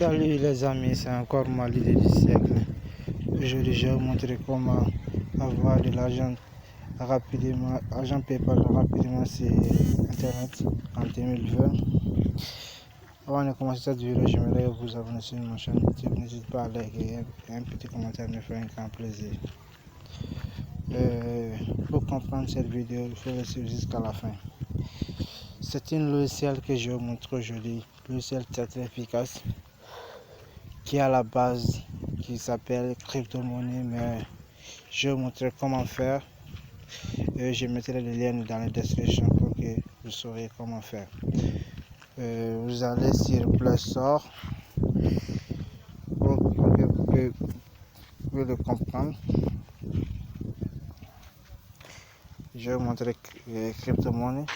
Salut les amis, c'est encore moi l'idée du siècle. Aujourd'hui, je vais vous montrer comment avoir de l'argent rapidement, argent PayPal rapidement sur Internet en 2020. Avant de commencer cette vidéo, j'aimerais vous abonner sur ma chaîne YouTube. N'hésitez pas à liker et un petit commentaire me ferait un grand plaisir. Pour comprendre cette vidéo, il faut rester jusqu'à la fin. C'est un logiciel que je vais vous montrer aujourd'hui, logiciel très efficace, qui est à la base, qui s'appelle CryptoMoney, mais je vais vous montrer comment faire. Je mettrai le lien dans la description pour que vous saurez comment faire. Vous allez sur Play Store pour que vous puissiez le comprendre. Je vais vous montrer CryptoMoney.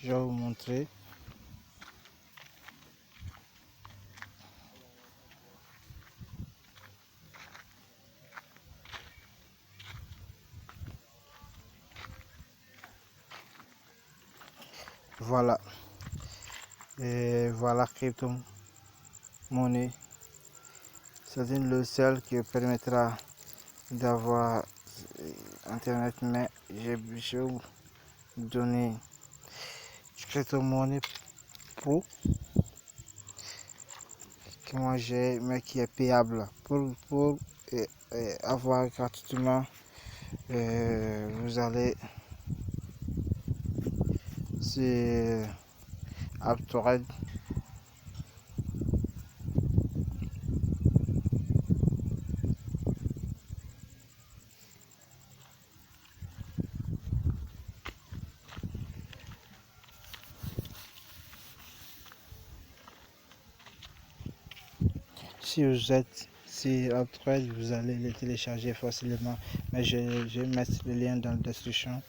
Je vais vous montrer. Voilà. Et voilà CryptoMoney. C'est un logiciel qui permettra d'avoir Internet, mais je vais vous donner CryptoMoney Pro que moi j'ai, mais qui est payable pour avoir gratuitement. Vous allez sur AppTorrent. Si vous êtes sur AppTorrent, vous allez le télécharger facilement, mais je vais mettre le lien dans la description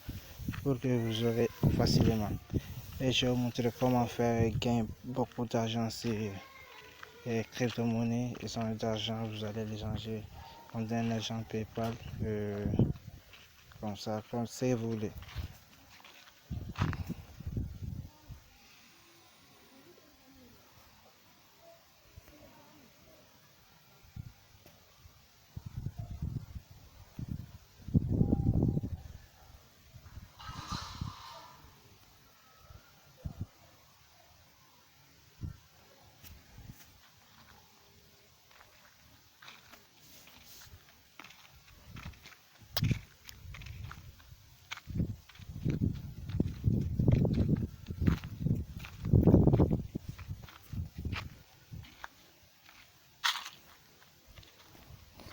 pour que vous aurez facilement. Et je vais vous montrer comment faire gagner beaucoup d'argent sur CryptoMoney. Et sans l'argent, vous allez les changer comme un agent PayPal, comme ça, comme si vous voulez.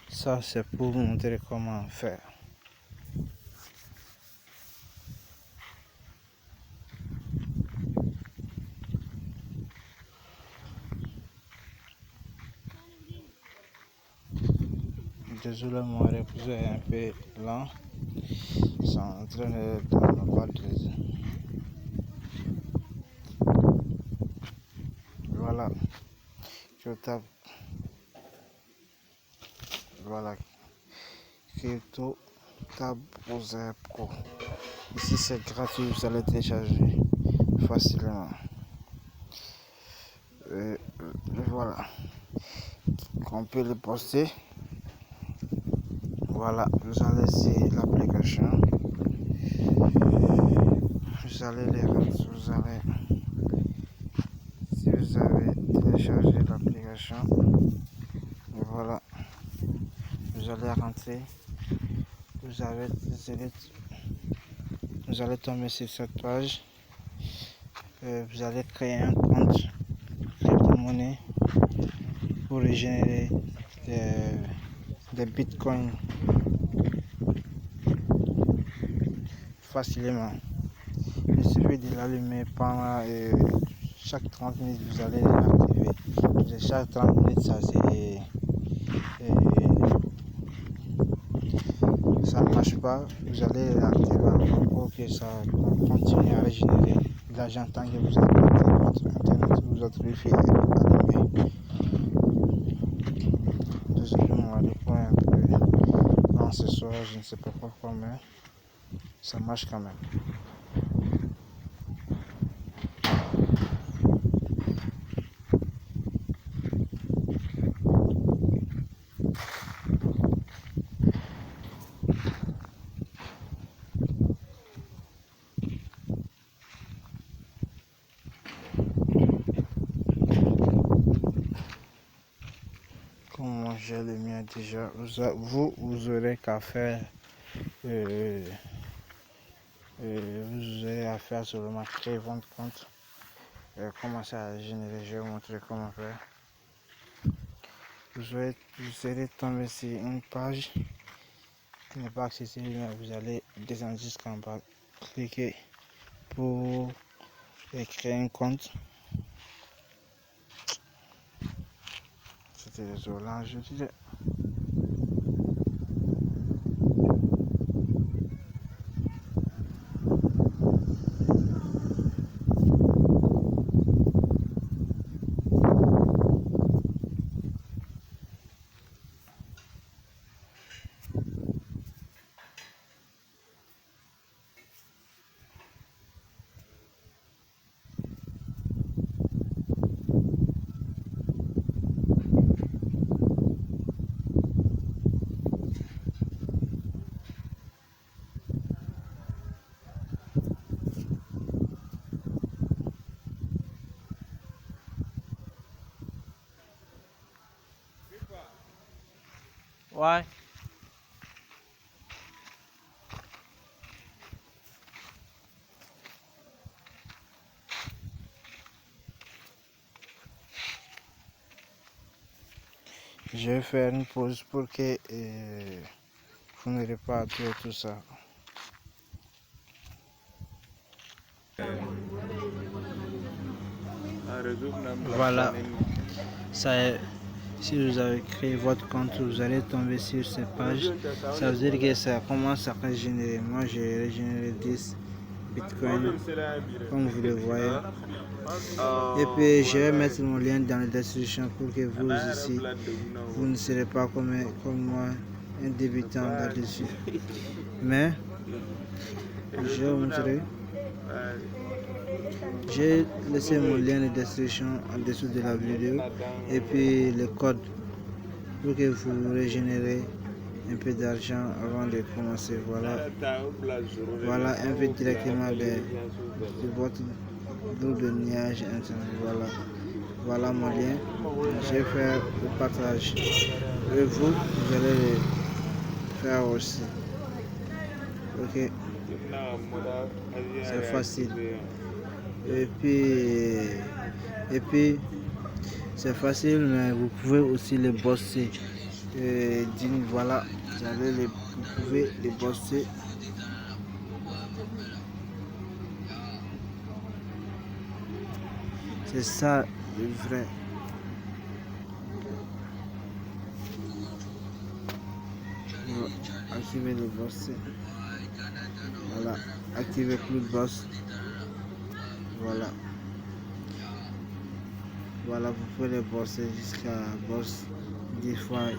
Ça, c'est pour vous montrer comment faire. Désolé, mon réseau est un peu lent. C'est en train de me battre. Voilà. Je tape. Voilà. Crypto Tab Pro. Ici c'est gratuit, vous allez télécharger facilement. Voilà. On peut le poster. Voilà, vous allez sur l'application. Vous allez les rentrer, si vous avez téléchargé l'application, voilà, vous allez rentrer, vous allez tomber sur cette page, vous allez créer un compte CryptoMoney pour générer des bitcoins facilement. Il suffit de l'allumer pendant chaque 30 minutes, vous allez l'activer. Chaque 30 minutes, ça ne marche pas, vous allez l'activer pour que ça continue à régénérer l'argent tant que vous êtes connecté à votre internet, votre wifi est allumé. Désolé, moi, le point non, ce soir, je ne sais pas pourquoi, mais ça marche quand même. Comment j'ai le mien déjà, vous aurez qu'à faire, vous aurez à faire seulement créer votre compte, commencer à générer, je vais vous montrer comment faire. Vous serez tombé sur une page qui n'est pas accessible, mais vous allez descendre jusqu'en bas, cliquer pour créer un compte. C'était désolant, je disais. Ouais. Je vais faire une pause pour que vous n'aurez pas à tout ça. Voilà, ça est. Si vous avez créé votre compte, vous allez tomber sur cette page. Ça veut dire que ça commence à régénérer. Moi, j'ai régénéré 10 bitcoins, comme vous le voyez. Et puis, je vais mettre mon lien dans la description pour que vous ici, vous ne serez pas comme moi, un débutant là-dessus. Mais, je vais vous montrer. J'ai laissé mon lien de description en dessous de la vidéo et puis le code pour que vous régénérez un peu d'argent avant de commencer. Voilà un peu directement de votre groupe de nuage internet. Voilà mon lien. Je vais faire le partage et vous allez le faire aussi. Ok, c'est facile. Et puis c'est facile, mais vous pouvez aussi les bosser. Voilà, vous pouvez les bosser. C'est ça le vrai. Activez le boss. Voilà, activez plus le boss. Voilà, vous pouvez les bosser jusqu'à boss 10 fois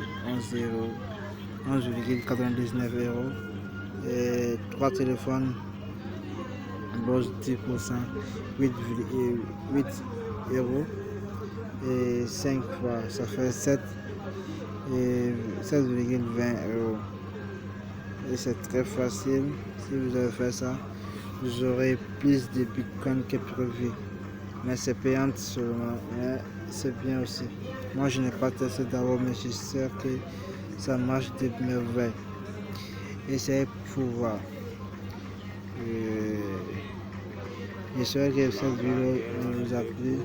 11,99 euros. Et 3 téléphones, boss 10%, 8 euros. Et 5 fois, ça fait 7 et 7,20 euros. Et c'est très facile. Si vous avez fait ça, vous aurez plus de bitcoin que prévu. Mais c'est payant seulement. Mais c'est bien aussi. Moi, je n'ai pas testé d'abord, mais je suis sûr que ça marche de merveille. Essayez pour voir. J'espère que cette vidéo vous a plu.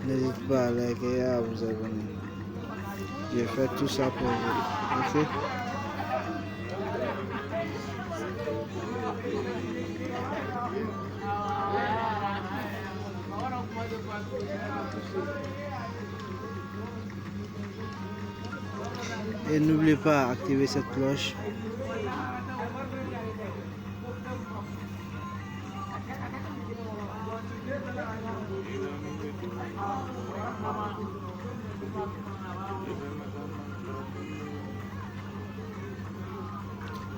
N'hésitez pas à liker et à vous abonner. J'ai fait tout ça pour vous. Ok? Et n'oubliez pas d'activer cette cloche.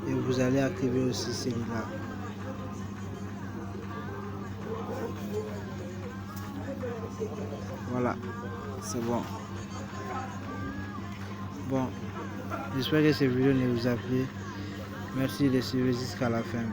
Et vous allez activer aussi celui-là. Voilà, c'est bon. Bon, j'espère que cette vidéo ne vous a plu. Merci de suivre jusqu'à la fin.